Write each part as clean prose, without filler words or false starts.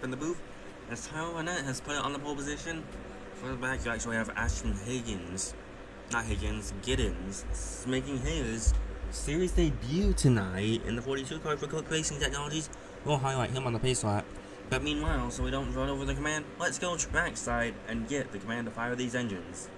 in the booth, as Tyler Barnett has put it on the pole position. Further back, you actually have Ashton Giddens, making his series debut tonight in the 42 car for Cook Racing Technologies. We'll highlight him on the pace lap. But meanwhile, so we don't run over the command, let's go trackside and get the command to fire these engines.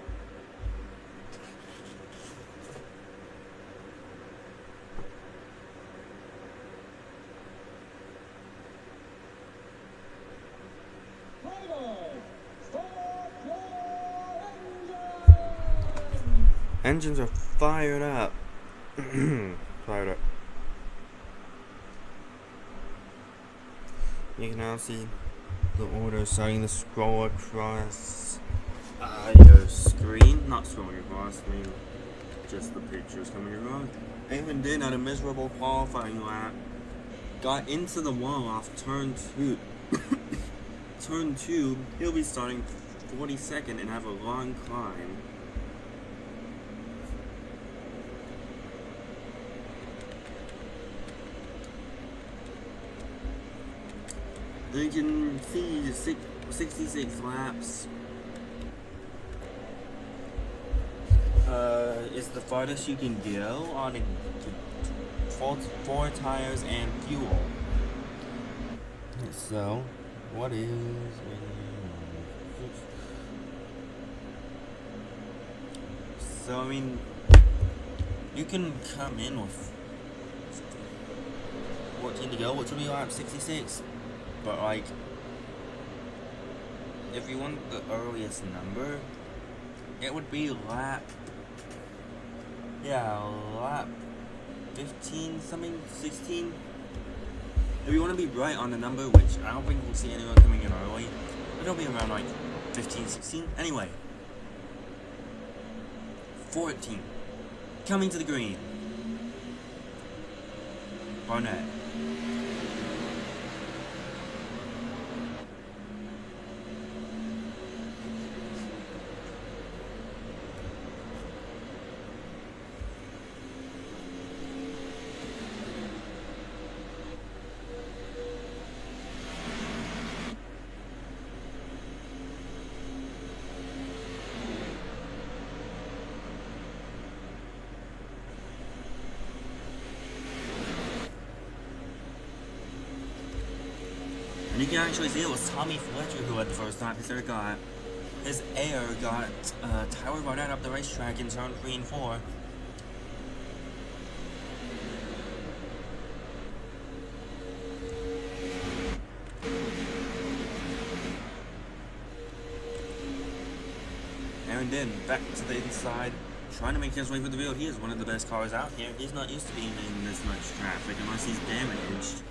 Engines are fired up. Fired up. You can now see the order starting to scroll across your screen. Not scrolling across, I mean, just the pictures coming across. Aaron Din had a miserable qualifying lap. Got into the wall off turn 2. Turn 2, he'll be starting 42nd and have a long climb. You can see 66 laps is the farthest you can go on four tires and fuel. So, what is... So, I mean, you can come in with 14 to go, which will be lap 66. But, like, if you want the earliest number, it would be lap 15 something, 16. If you want to be right on the number, which I don't think we'll see anyone coming in early, but it'll be around, like, 15, 16. Anyway, 14. Coming to the green. Barnett. And you can actually see it was Tommy Fletcher who had the first time. His air got Tyler Barnett up the racetrack in turn 3 and 4. Aaron Din back to the inside, trying to make his way through the field. He is one of the best cars out here. He's not used to being in this much traffic unless he's damaged.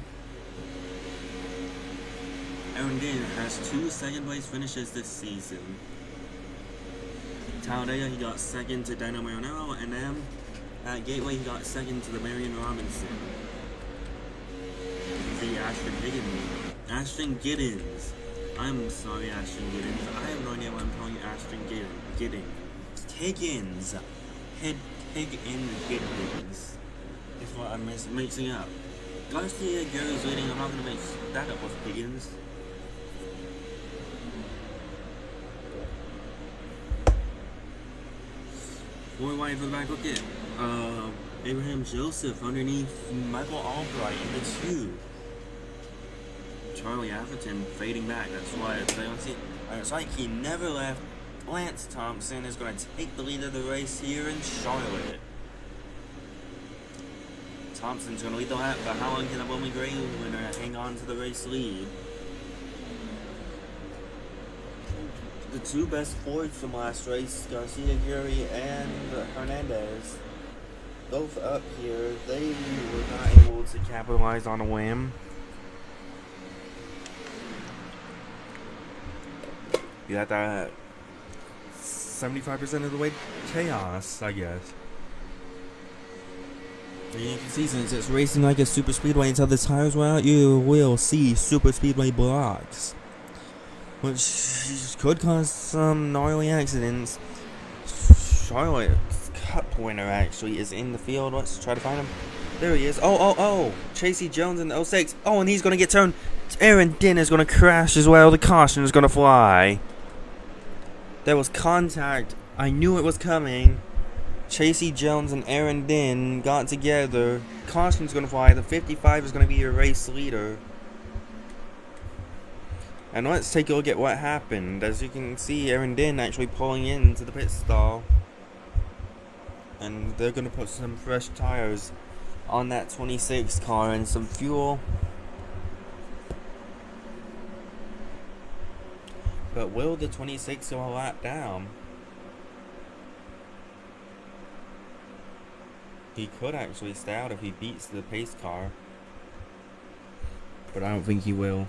Aaron Din has 2 second place finishes this season. Talladega, he got second to Dino Marinello, and then at Gateway, he got second to the Marion Robinson. The Ashton Giddens. I'm sorry, Ashton Giddens. I have no idea why I'm calling you Ashton Giddens. Higgins. Giddens. Is what I'm mixing up. Garcia Gary's leading. I'm not going to mix that up with Higgins. Four wide for the back bucket. Abraham Joseph underneath Michael Albright in the 2. Charlie Atherton fading back. That's why they don't see. It's like he never left. Lance Thompson is going to take the lead of the race here in Charlotte. Thompson's going to lead the lap, but how long can the Bowman Gray winner hang on to the race lead? The 2 best Fords from last race, Garcia Gary and Hernandez, both up here. They were not able to capitalize on a win. You got that 75% of the way chaos, I guess. And you can see, since it's racing like a super speedway until the tires wear out, you will see super speedway blocks, which could cause some gnarly accidents. Charlotte's Cup winner actually is in the field. Let's try to find him. There he is. Oh. Chasey Jones in the 06. Oh, and he's going to get turned Aaron Din is going to crash as well. The caution is going to fly. There was contact. I knew it was coming. Chasey Jones and Aaron Din got together. Caution's going to fly. The 55 is going to be your race leader. And let's take a look at what happened. As you can see, Aaron Din actually pulling into the pit stall. And they're going to put some fresh tires on that 26 car and some fuel. But will the 26 go a lap down? He could actually stay out if he beats the pace car. But I don't think he will.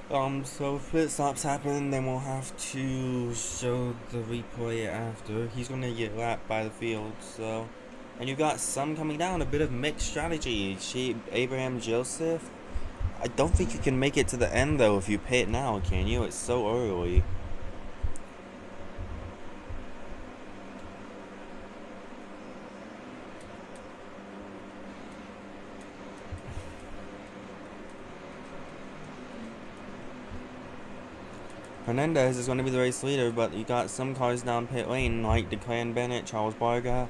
So if pit stops happen, then we'll have to show the replay after. He's gonna get lapped by the field, so. And you've got some coming down, a bit of mixed strategy. Abraham Joseph. I don't think you can make it to the end though if you pit now, can you? It's so early. Hernandez is going to be the race leader, but you got some cars down pit lane like Declan Bennett, Charles Varca,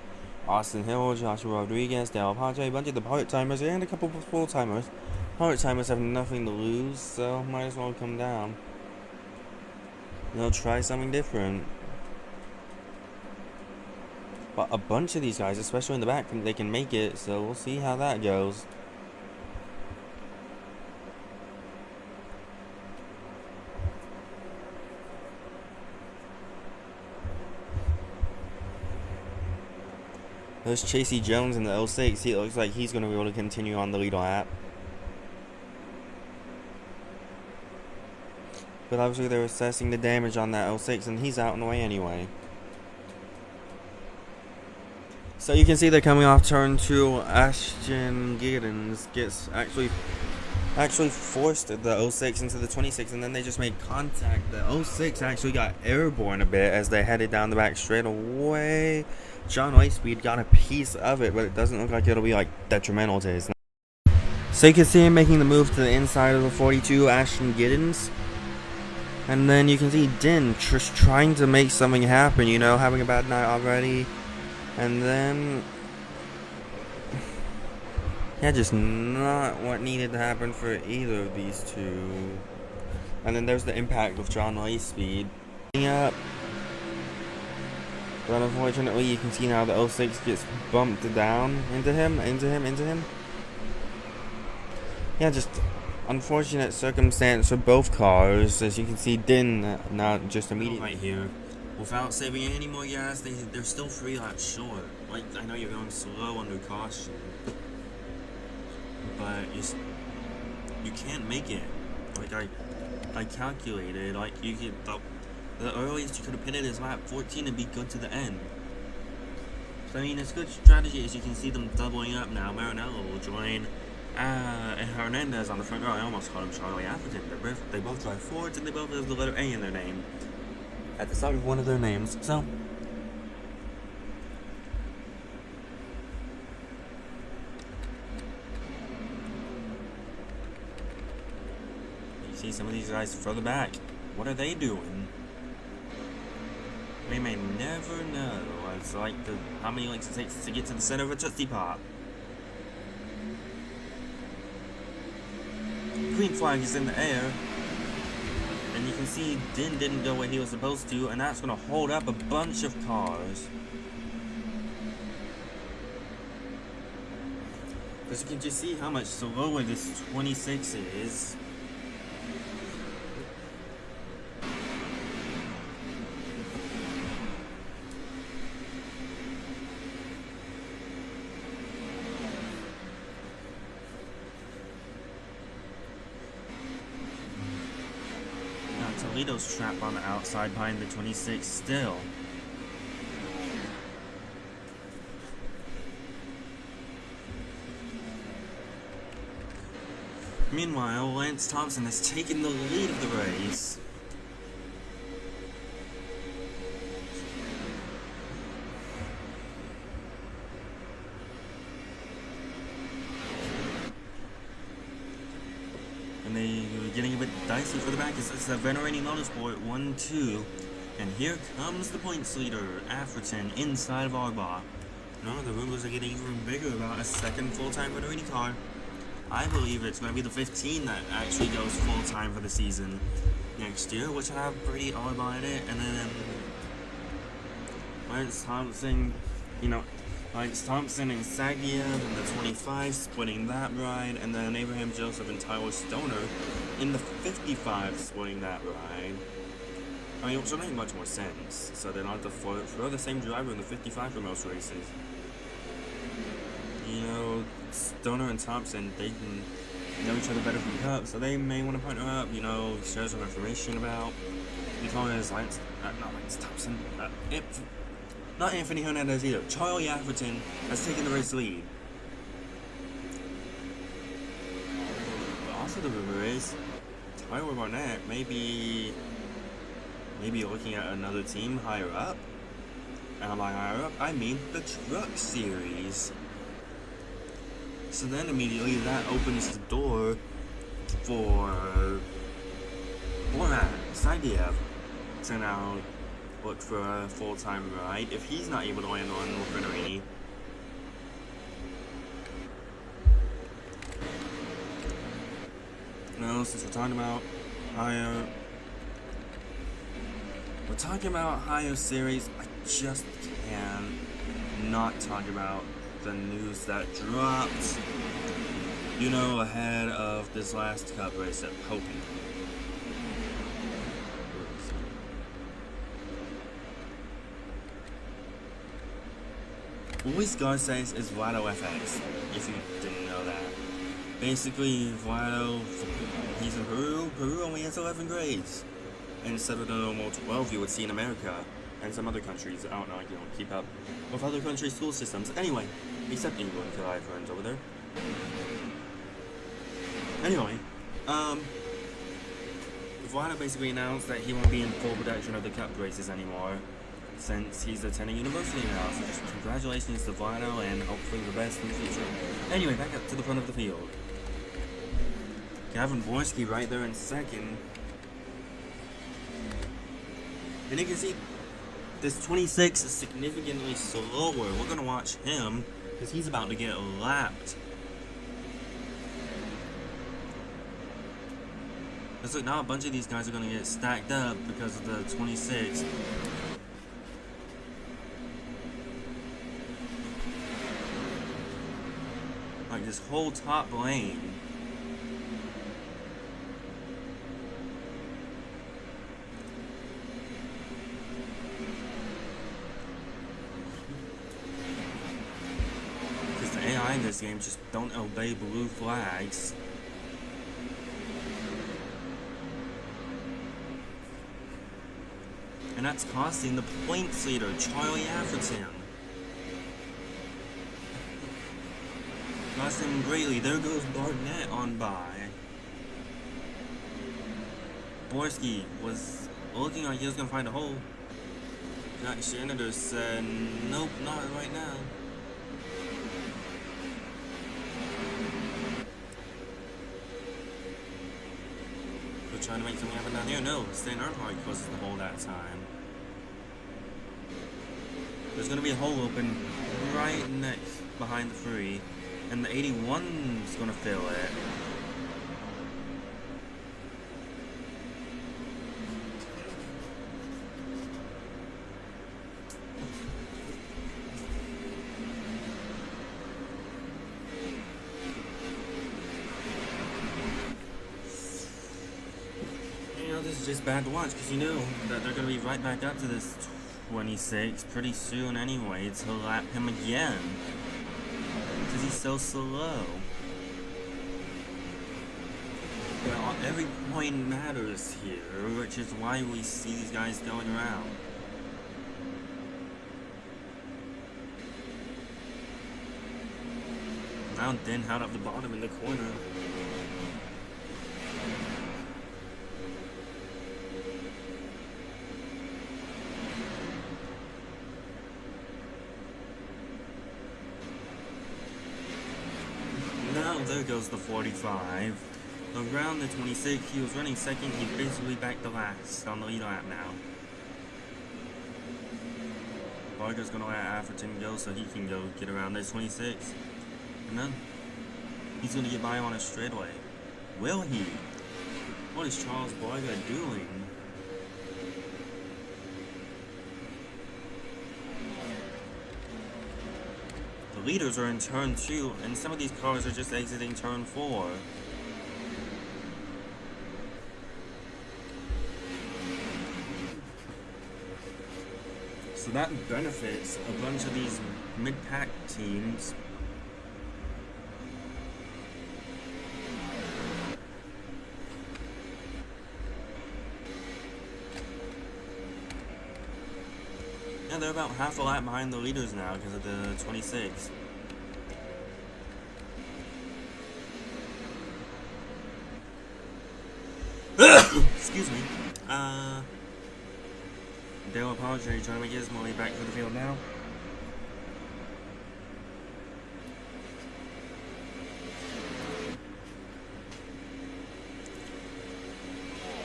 Austin Hill, Joshua Rodriguez, Dale Apache, a bunch of the part-timers, and a couple of full-timers. Part-timers have nothing to lose, so might as well come down. They'll try something different. But a bunch of these guys, especially in the back, think they can make it, so we'll see how that goes. There's Chasey Jones in the 06. It looks like he's going to be able to continue on the lead lap. But obviously they're assessing the damage on that 06, and he's out in the way anyway. So you can see they're coming off turn 2. Ashton Giddens gets actually forced the 06 into the 26, and then they just made contact. The 06 actually got airborne a bit as they headed down the back straightaway. John Lightspeed got a piece of it, but it doesn't look like it'll be like detrimental to his. So you can see him making the move to the inside of the 42, Ashton Giddens. And then you can see Din just trying to make something happen, you know, having a bad night already. And then, yeah, just not what needed to happen for either of these two. And then there's the impact of John Lightspeed. Up. But unfortunately, you can see now the 06 gets bumped down into him. Yeah, just unfortunate circumstance for both cars. As you can see, Din not just immediately right here. Without saving any more gas, they're still 3 laps short. Like, I know you're going slow under caution, but you can't make it. Like I calculated, like you could the earliest you could have pitted is lap 14 and be good to the end. So I mean, it's good strategy as you can see them doubling up now. Maranello will join and Hernandez on the front row. I almost called him Charlie Atherton. They both drive Fords and they both have the letter A in their name at the start of one of their names. So you see some of these guys further back. What are they doing? We may never know. It's like how many links it takes to get to the center of a Tootsie Pop. Green flag is in the air. And you can see Din didn't go where he was supposed to, and that's going to hold up a bunch of cars. Because you can just see how much slower this 26 is. Toledo's trapped on the outside behind the 26 still. Meanwhile, Lance Thompson has taken the lead of the race. getting a bit dicey for the back. It's a Venerating Motorsport 1-2. And here comes the points leader, African, inside of Arba. No, the rumors are getting even bigger about a second full-time Venerating car. I believe it's going to be the 15 that actually goes full-time for the season next year, which will have pretty Arba in it. And then Lance Thompson, Lance Thompson and Sagiev in the 25 splitting that ride, and then Abraham Joseph and Tyler Stoner in the 55 splitting that ride. I mean, which will make much more sense, so they don't have to throw the same driver in the 55 for most races. Stoner and Thompson, they can know each other better from Cup, so they may want to partner up, share some information about. Because not Lance Thompson, not Anthony Hernandez either. Charlie Atherton has taken the race lead. Also, the rumor is Tyler Barnett may be looking at another team higher up. And by higher up, I mean the Truck Series. So then immediately that opens the door for Borat Sagiev to now look for a full-time ride if he's not able to land on Venerating. Now, since we're talking about higher series, I just can't not talk about the news that dropped, ahead of this last Cup race at Hopi. Luis Garces is Vlado FX, if you didn't know that. Basically, Vlado, he's in Peru. Peru only has 11 grades, instead of the normal 12 you would see in America and some other countries. I don't know, you don't keep up with other countries' school systems. Anyway, except England, because I have friends over there. Anyway, Vlado basically announced that he won't be in full production of the Cup races anymore, since he's attending university now. So just congratulations to Vlado, and hopefully the best in the future. Anyway, back up to the front of the field. Gavin Borski right there in second. And you can see this 26 is significantly slower. We're going to watch him because he's about to get lapped. Looks like now a bunch of these guys are going to get stacked up because of the 26. Like this whole top lane. Because the AI in this game just don't obey blue flags. And that's costing the points leader, Charlie Atherton. Cost him greatly. There goes Barnett on by. Borski was looking like he was going to find a hole. Jack Janitor said, nope, not right now. We're trying to make something happen down here. No, Stan Earnhardt closes the hole that time. There's going to be a hole open right next behind the free. And the 81's gonna fill it. This is just bad to watch because you know that they're gonna be right back up to this 26 pretty soon anyway to lap him again. Because he's so slow. Well, every point matters here, which is why we see these guys going around. Now Den out at the bottom in the corner. There goes the 45. Around the 26, he was running second. He's basically back to last on the lead lap now. VARCA's gonna let Atherton go so he can go get around this 26. And then he's gonna get by on a straightaway. Will he? What is Charles VARCA doing? The leaders are in turn 2, and some of these cars are just exiting turn 4. So that benefits a bunch of these mid-pack teams. Yeah, they're about half a lap behind the leaders now because of the 26. Excuse me. Dale Apology trying to make his way back to the field now.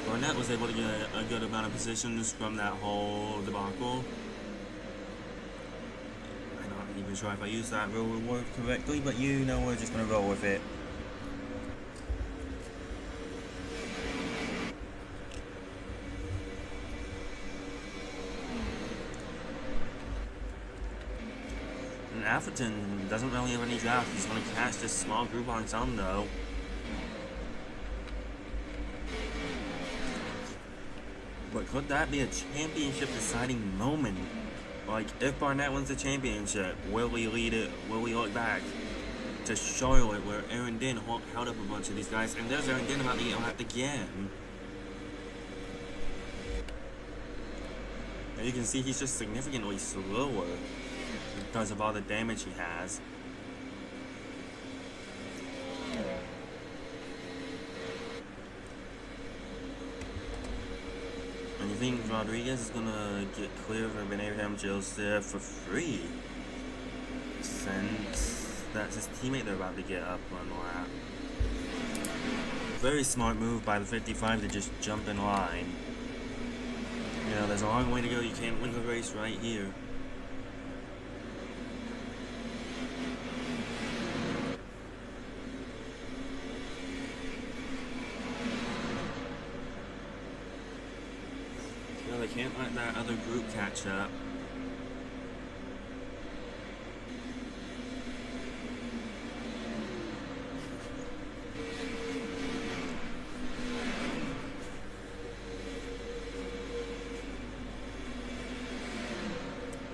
Barnett was able to get a good amount of positions from that whole debacle. I'm not even sure if I used that rule word correctly, but you know we're just gonna roll with it. And Atherton doesn't really have any draft. He's going to catch this small group on his own, though. But could that be a championship deciding moment? Like, if Barnett wins the championship, will we lead it? Will we look back to Charlotte where Aaron Dinn held up a bunch of these guys? And there's Aaron Dinn about to get lapped again. And you can see he's just significantly slower because of all the damage he has. And you think Rodriguez is gonna get clear of Abraham Joseph for free? Since that's his teammate they're about to get up on lap. Very smart move by the 55 to just jump in line. You know, there's a long way to go. You can't win the race right here. They can't let that other group catch up.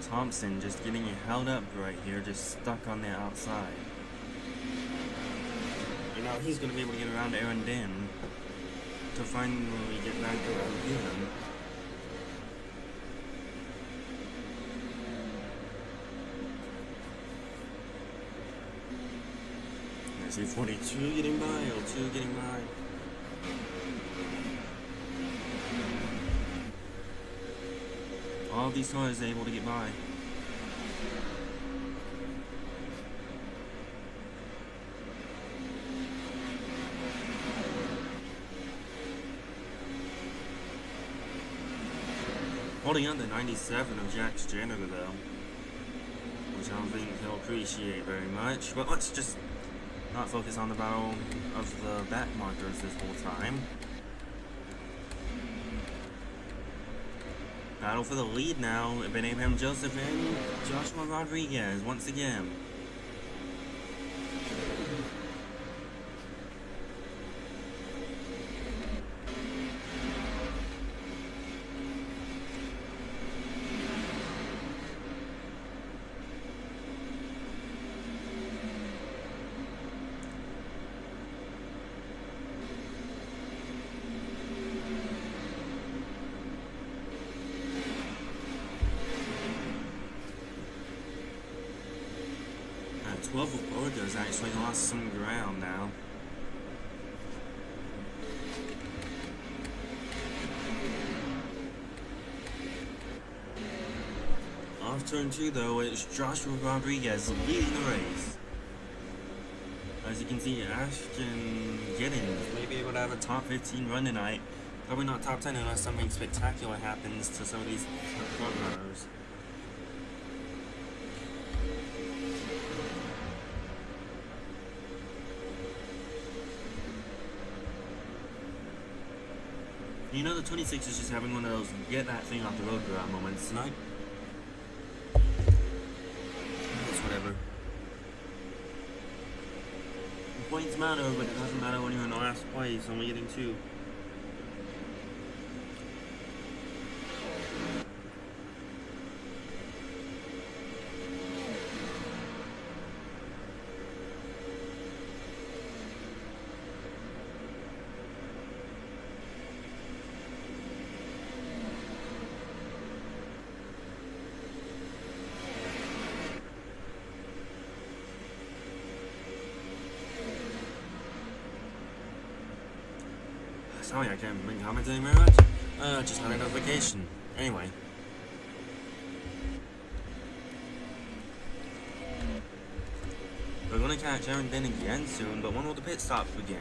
Thompson just getting held up right here, just stuck on the outside. You know, he's going to be able to get around Aaron Dinn to finally get back around him. There's 42 getting by, L2 getting by. All of these cars are able to get by. Holding on to 97 of Jack's janitor though, which I don't think he'll appreciate very much. But let's just not focus on the battle of the back markers this whole time. Battle for the lead now. Abraham Joseph and Joshua Rodriguez once again. At 12 of Borgo's actually lost some ground now. Off turn 2 though, it's Joshua Rodriguez leading the race. As as you can see, Ashton Giddens may be able to have a top 15 run tonight. Probably not top 10 unless something spectacular happens to some of these front runners. You know, the 26 is just having one of those get that thing off the road moments tonight. It's whatever. The points matter, but it doesn't matter when you're in the last place, only getting 2. Sorry, I can't bring commenting very much. Just had a notification. Anyway. We're gonna catch Aaron Denning again soon, but when will the pit stops begin?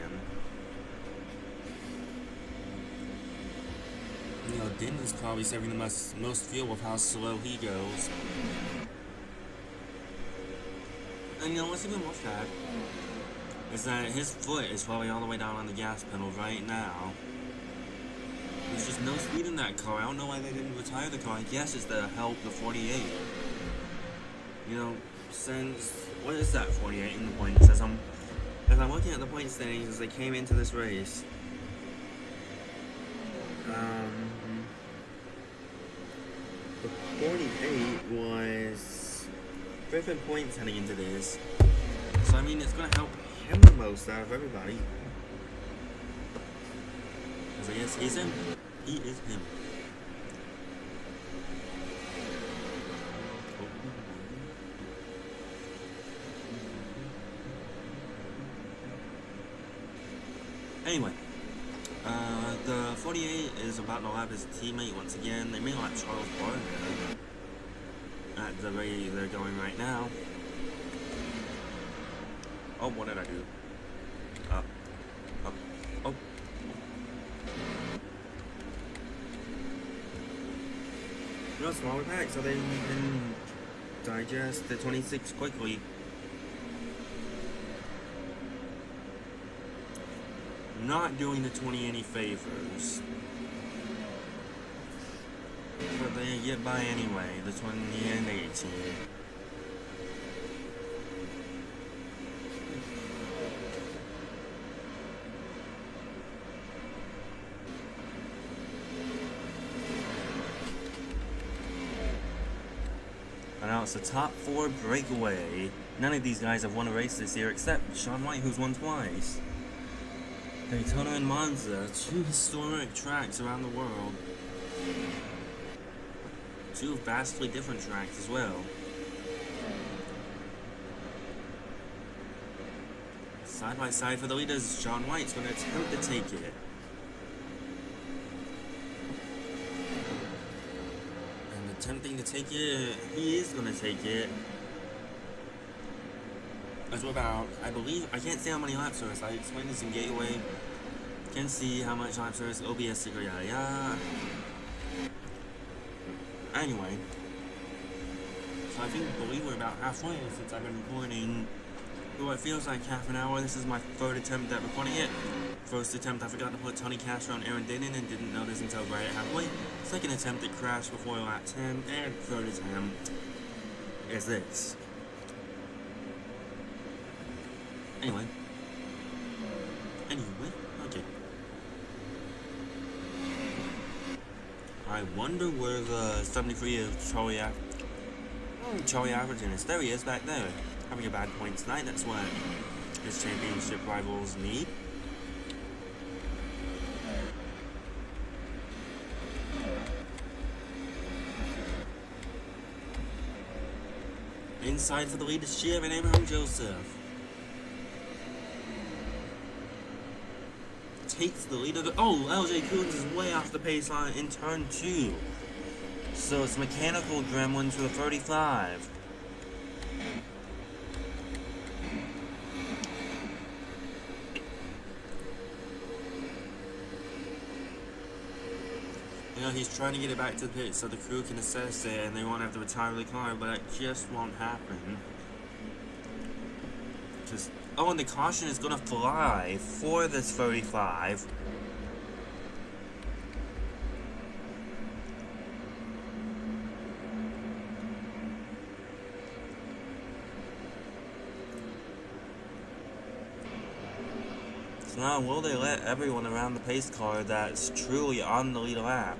You know, Denton's probably saving the most fuel with how slow he goes. And you know what's even more sad? Is that his foot is probably all the way down on the gas pedal right now. There's just no speed in that car. I don't know why they didn't retire the car. I guess it's to help the 48. You know, since... What is that 48 in the points? As I'm looking at the point standings as they came into this race. The 48 was 5th in points heading into this. So I mean, it's going to help him the most out of everybody. Because I guess he's him. He is him. Anyway, the 48 is about to lap his teammate once again. They may lap Charles Barker at the rate they're going right now. Oh, what did I do? Oh. You know, smaller pack, so they can digest the 26 quickly. Not doing the 20 any favors. But they get by anyway, the 20 and 18. And now it's the top 4 breakaway. None of these guys have won a race this year except Shaun White, who's won twice. Daytona and Monza, 2 historic tracks around the world. 2 vastly different tracks as well. Side by side for the leaders, Shaun White's going to attempt to take it. And attempting to take it, he is going to take it. As we're about, I believe, I can't see how many laps there is. I explained this in Gateway. Can see how much laps there is, OBS sticker, yada yada. Anyway, so I believe we're about halfway since I've been recording for what feels like half an hour. This is my 3rd attempt at recording it. First attempt, I forgot to put Tony Castro on Aaron Denning and didn't notice until right at halfway. Second attempt, it crashed before lap 10, and 3rd attempt is this. Anyway, okay. I wonder where the 73 of Charlie Averton is. There he is, back there. Having a bad point tonight, that's what his championship rivals need. Inside for the lead is Sheeran Abraham Joseph. Takes the lead of the... Oh, LJ Coons is way off the pace line in turn 2. So it's mechanical gremlins for the 35. You know, he's trying to get it back to the pit so the crew can assess it and they won't have to retire the car, but it just won't happen. Just, oh, and the caution is gonna fly for this 35. So now, will they let everyone around the pace car that's truly on the lead lap?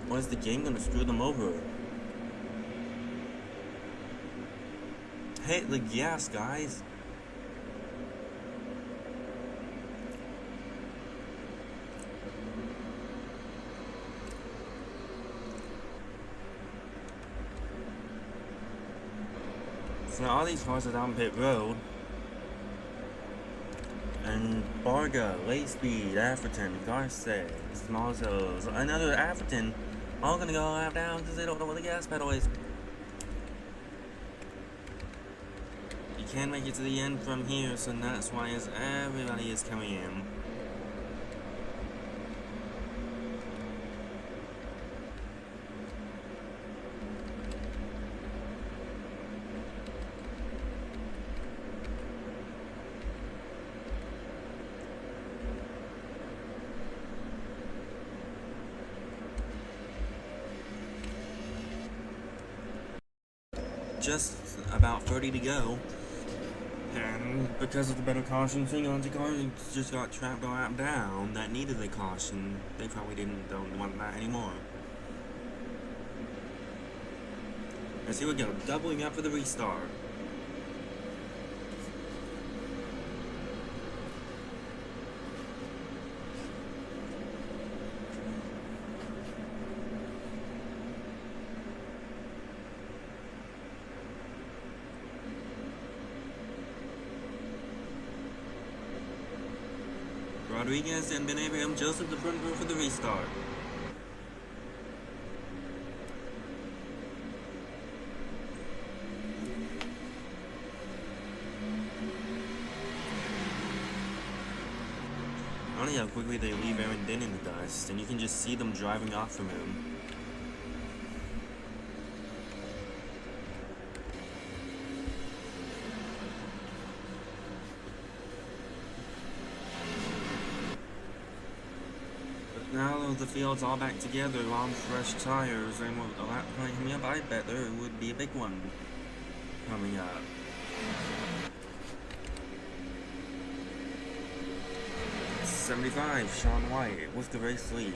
Or is the game gonna screw them over? Hit the gas, guys. So now all these cars are down pit road. And VARCA, Late Speed, African, Garces, Smalls, another African, all gonna go lap down because they don't know where the gas pedal is. You can't make it to the end from here, so that's why as everybody is coming in. Just about 30 to go, and because of the better caution thing on the car, just got trapped a lap down that needed the caution. They probably don't want that anymore. Let's see, we go, doubling up for the restart. Rodriguez and Ben Abraham, Joseph the front row for the restart. I don't know how quickly they leave Aaron Din in the dust, and you can just see them driving off from him. Now the field's all back together on fresh tires, and with a lap coming up, I bet there would be a big one coming up. '75, Sean White with the race lead.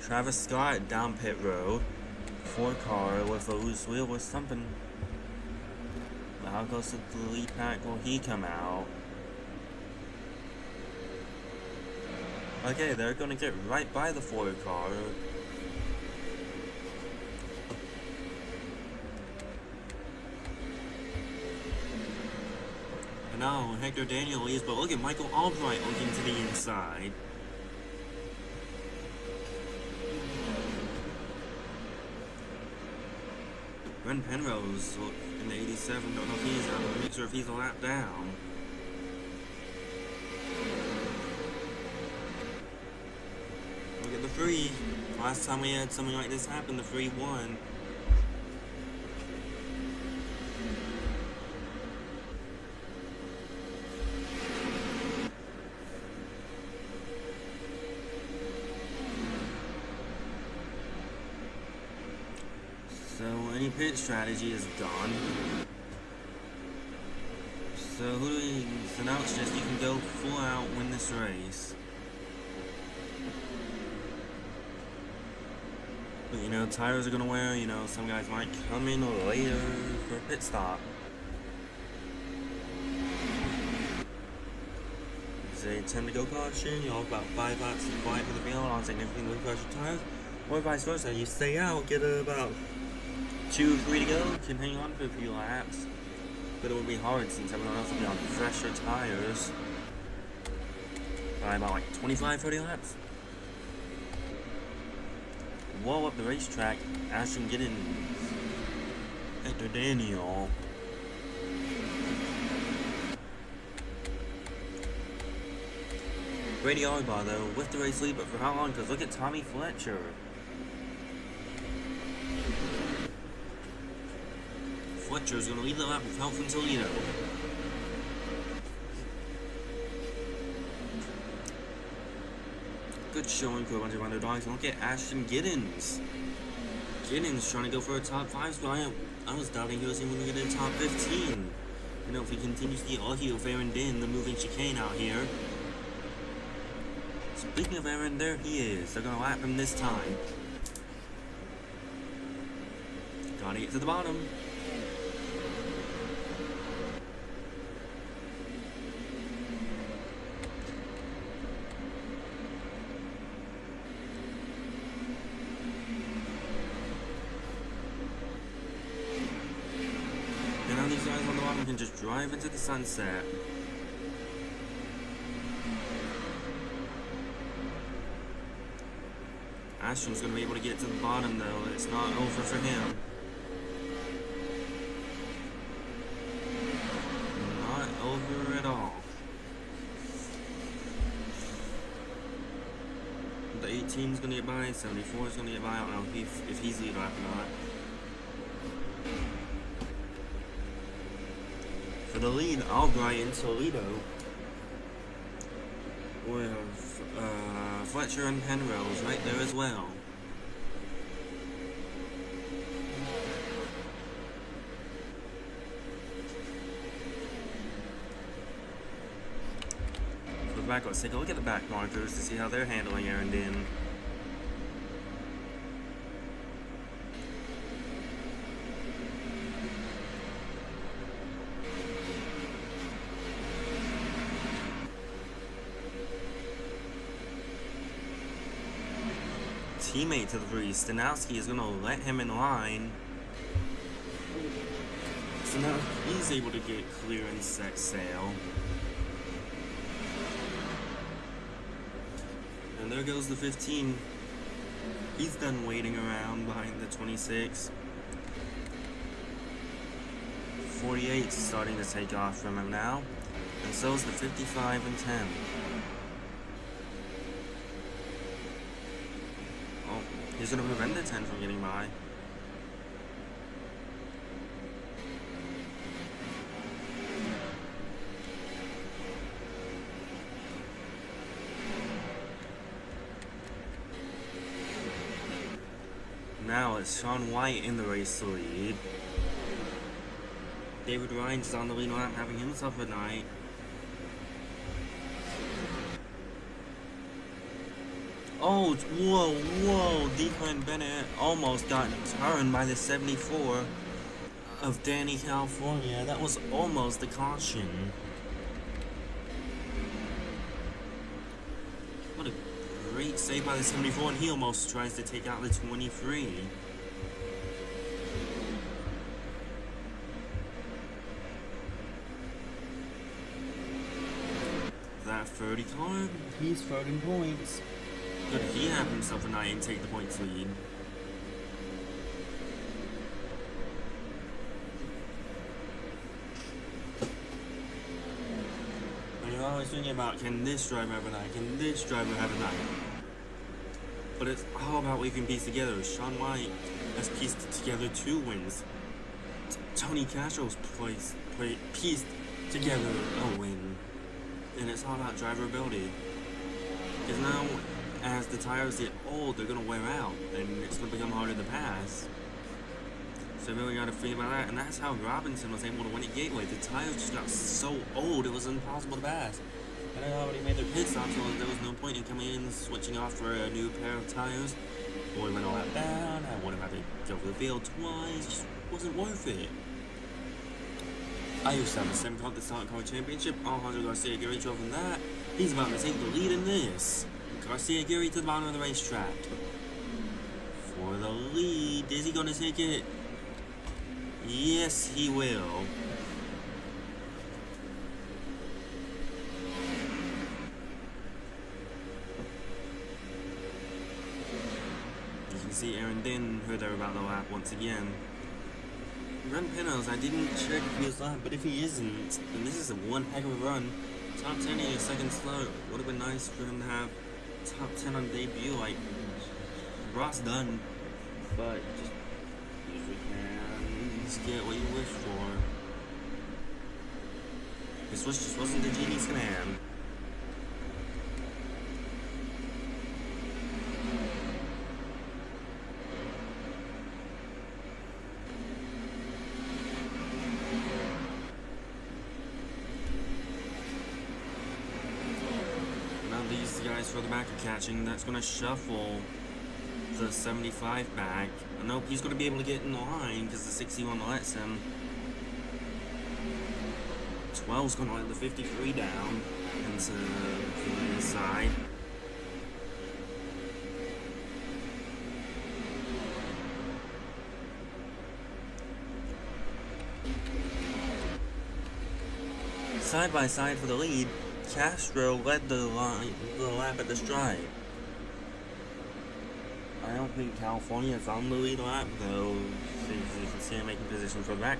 Travis Scott down pit road. 4 car with a loose wheel or something. How close to the lead pack will he come out? Okay, they're gonna get right by the 4 car. And now Hector Daniel leaves, but look at Michael Albright looking to the inside. Ren Penrose in the 87, don't know if he's out, make sure if he's a lap down. Look at the 3. Last time we had something like this happen, the 3 won. So any pit strategy is gone. So so now it's just you can go full out, win this race. But you know, tires are gonna wear, you know, some guys might come in later for a pit stop. They tend to go caution, you know, about 5 laps of quiet for the field on significantly pressured tires. Or vice versa, you stay out, get about 2-3 to go. Can hang on for a few laps. But it will be hard since everyone else will be on fresher tires. By about like 25-30 laps. Whoa, up the racetrack. Ashton getting Hector Daniel. Brady Arbaugh though with the race lead, but for how long? Because look at Tommy Fletcher. Fletcher's going to lead the lap with help from Toledo. Good showing for a bunch of underdogs. Look at Ashton Giddens. Giddens trying to go for a top 5 spot. I was doubting he was even going to get in top 15. You know, if he continues to get lucky with Aaron Din, the moving chicane out here. Speaking of Aaron, there he is. They're going to lap him this time. Gotta get to the bottom. And now these guys on the bottom can just drive into the sunset. Ashton's going to be able to get to the bottom though. It's not over for him. Not over at all. The 18's going to get by, 74 is going to get by. I don't know if he's lead lap or not. For the lead, Albright and Toledo with Fletcher and Penrose right there as well. For the back, let's take a look at the back markers to see how they're handling Aaron Din. Teammate to the three, Stanowski is going to let him in line. So now he's able to get clear and set sail. And there goes the 15. He's done waiting around behind the 26. 48's starting to take off from him now. And so is the 55 and 10. He's going to prevent the 10 from getting by. Now it's Sean White in the race to lead. David Ryan's is on the lead lap, having himself a night. Oh, whoa, Declan Bennett almost got turned by the 74 of Danny, California. That was almost a caution. What a great save by the 74, and he almost tries to take out the 23. That 30 car, he's 30 points. Could he have himself a night and take the points lead? And you're always thinking about, can this driver have a night? Can this driver have a night? But it's all about what you can piece together. Sean White has pieced together 2 wins. Tony Castro's pieced together a win. And it's all about driver ability. Because now, as the tires get old, they're going to wear out, and it's going to become harder to pass. So you really got to think about that, and that's how Robinson was able to win at Gateway. The tires just got so old, it was impossible to pass. And they already made their pit stop, so there was no point in coming in and switching off for a new pair of tires. Boy went all that down, I would have had to go for the field twice, just wasn't worth it. I used to have a sim called the Stock Car Championship. Alejandro Garcia Gary drove in that. He's about to take the lead in this. Garcia Gary to the bottom of the racetrack. For the lead. Is he going to take it? Yes, he will. You can see Aaron then heard her about the lap once again. Run Penos, I didn't check if he was lap, but if he isn't, then this is a one heck of a run. Top 10 in a second slow. Would have been nice for him to have top 10 on debut like Ross done. But just usually can just get what you wish for. This just wasn't the genie's command. These guys further back are catching. That's going to shuffle the 75 back. Nope, he's going to be able to get in line because the 61 lets him. 12's going to let the 53 down into the inside. Side by side for the lead. Castro led the lap at the stripe. I don't think California's on the lead lap, though. You can see him making position for the back.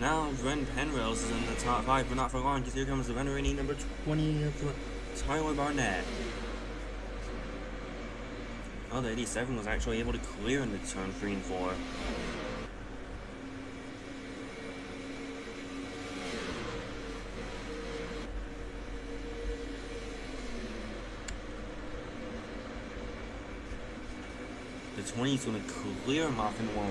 Now, Ren Penrose is in the top 5, but not for long, because here comes the veteran number 20, Tyler Barnett. Oh, the 87 was actually able to clear in the turn 3 and 4. The 20 is going to clear him off in 1.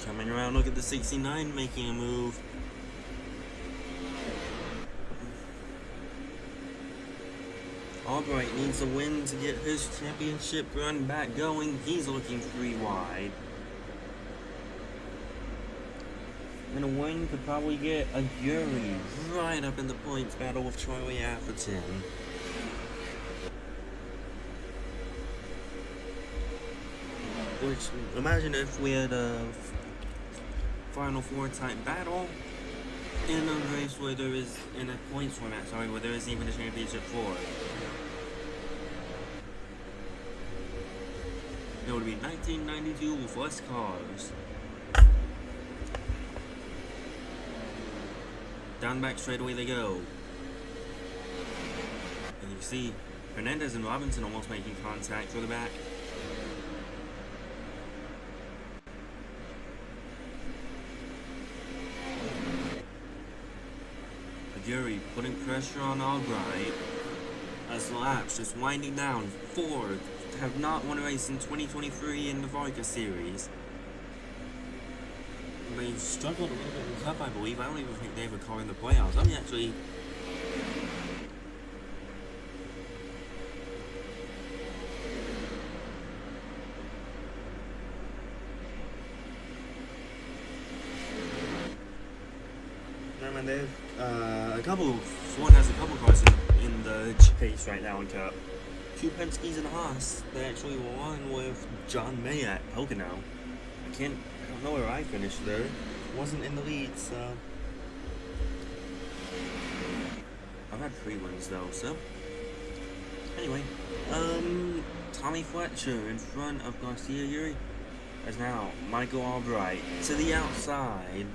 Coming around, look at the 69 making a move. Albright needs a win to get his championship run back going. He's looking 3 wide. And a win could probably get a Yuri right up in the points battle with Charlie Atherton. Which, imagine if we had a Final 4 type battle in a race where there is, in a points format, sorry, where there isn't even a championship for it. It would be 1992 with less cars. Down back straight away they go. And you see Hernandez and Robinson almost making contact for the back. Aguirre putting pressure on Albright as the laps just winding down. Ford have not won a race in 2023 in the VARCA series. They struggled a little bit in the Cup, I believe. I don't even think they have a car in the playoffs. Let me actually... No, man, they have Ford has a couple cars in the chase right now in Cup. 2 Penske's and a Haas. They actually won with John May at Pocono. I don't know where I finished there. Wasn't in the lead, so... I've had 3 wins though, so... Anyway, Tommy Fletcher in front of Garcia Yuri. As now, Michael Albright to the outside.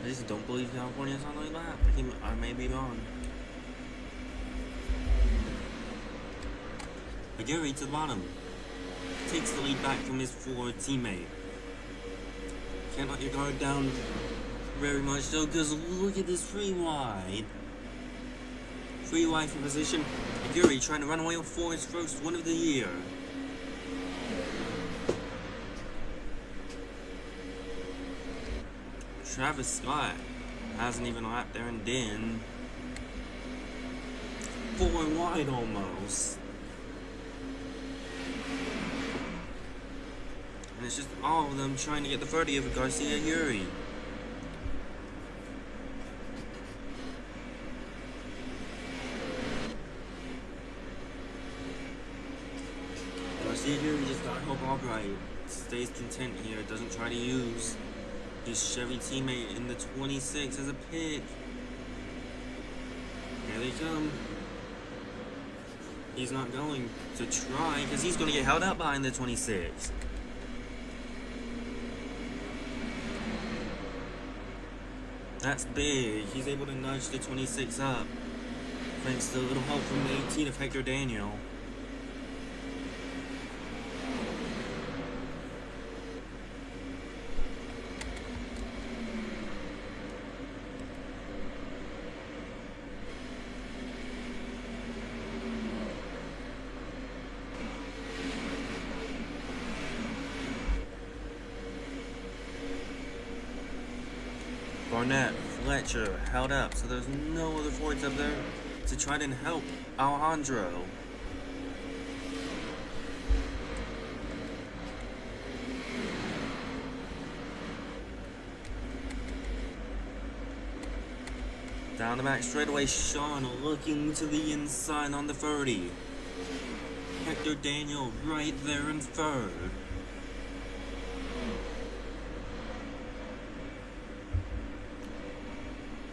I just don't believe California's on the lap. I may be wrong. Aguirre to the bottom. Takes the lead back from his Ford teammate. Can't let your guard down very much though, because look at this 3 wide. 3 wide for position. Aguirre trying to run away with Ford's first win of the year. Travis Scott hasn't even lapped there and then. 4 wide almost. And it's just all of them trying to get the 30 of Garcia Yuri. Garcia Yuri just got hope Albright stays content here, doesn't try to use his Chevy teammate in the 26 as a pick. Here they come. He's not going to try because he's going to get held up behind the 26. That's big. He's able to nudge the 26 up thanks to a little help from the 18 of Hector Daniel. Barnett, Fletcher held up, so there's no other Fords up there to try to help Alejandro. Down the back straightaway, Sean looking to the inside on the 30. Hector Daniel right there in third.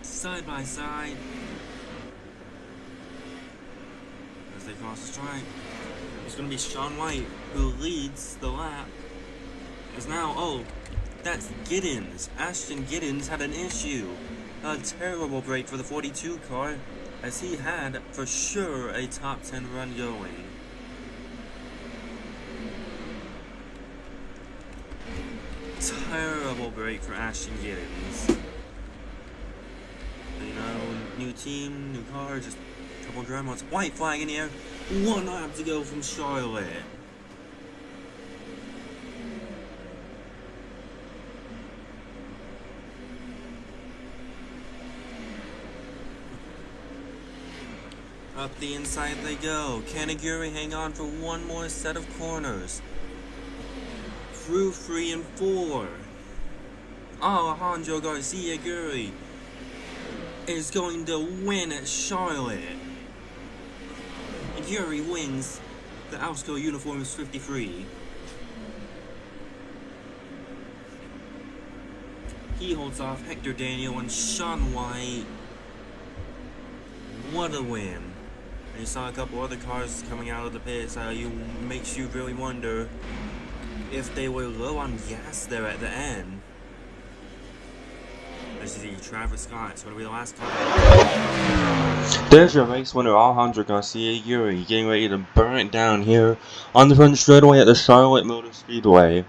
Side by side as they cross the stripe. It's going to be Sean White who leads the lap. As now, oh, that's Giddens. Ashton Giddens had an issue. A terrible break for the 42 car, as he had for sure a top 10 run going. Terrible break for Ashton Giddens. You know, new team, new car, just a couple of dry modes. White flag in the air. 1 lap to go from Charlotte. Up the inside they go. Kanaguri hang on for one more set of corners. Through 3 and 4. Alejandro Garcia Guri is going to win at Charlotte. And Yuri wins the Alsco Uniforms 53. He holds off Hector Daniel and Sean White. What a win. And you saw a couple other cars coming out of the pits. Makes you really wonder if they were low on gas there at the end. This is the Travis Scott. It's going to be the last car. There's your race winner, Alejandro Garcia Yuri, getting ready to burn it down here on the front straightaway at the Charlotte Motor Speedway.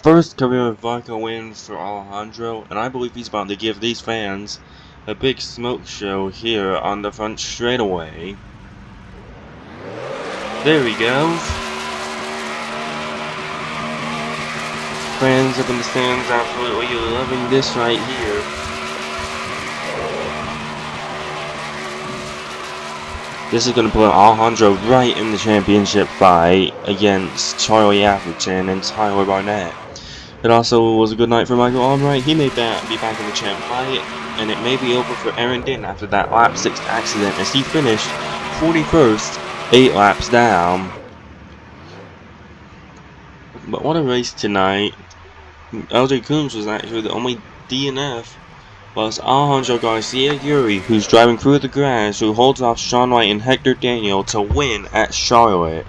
First career VARCA win for Alejandro, and I believe he's about to give these fans a big smoke show here on the front straightaway. There we go. Fans up in the stands absolutely loving this right here. This is going to put Alejandro right in the championship fight against Charlie Atherton and Tyler Barnett. It also was a good night for Michael Albright. He may be back in the champ fight, and it may be over for Aaron Din after that lap 6 accident as he finished 41st, 8 laps down. But what a race tonight. LJ Coombs was actually the only DNF, whilst Alejandro Garcia Yuri, who's driving through the grass, who holds off Sean White and Hector Daniel to win at Charlotte.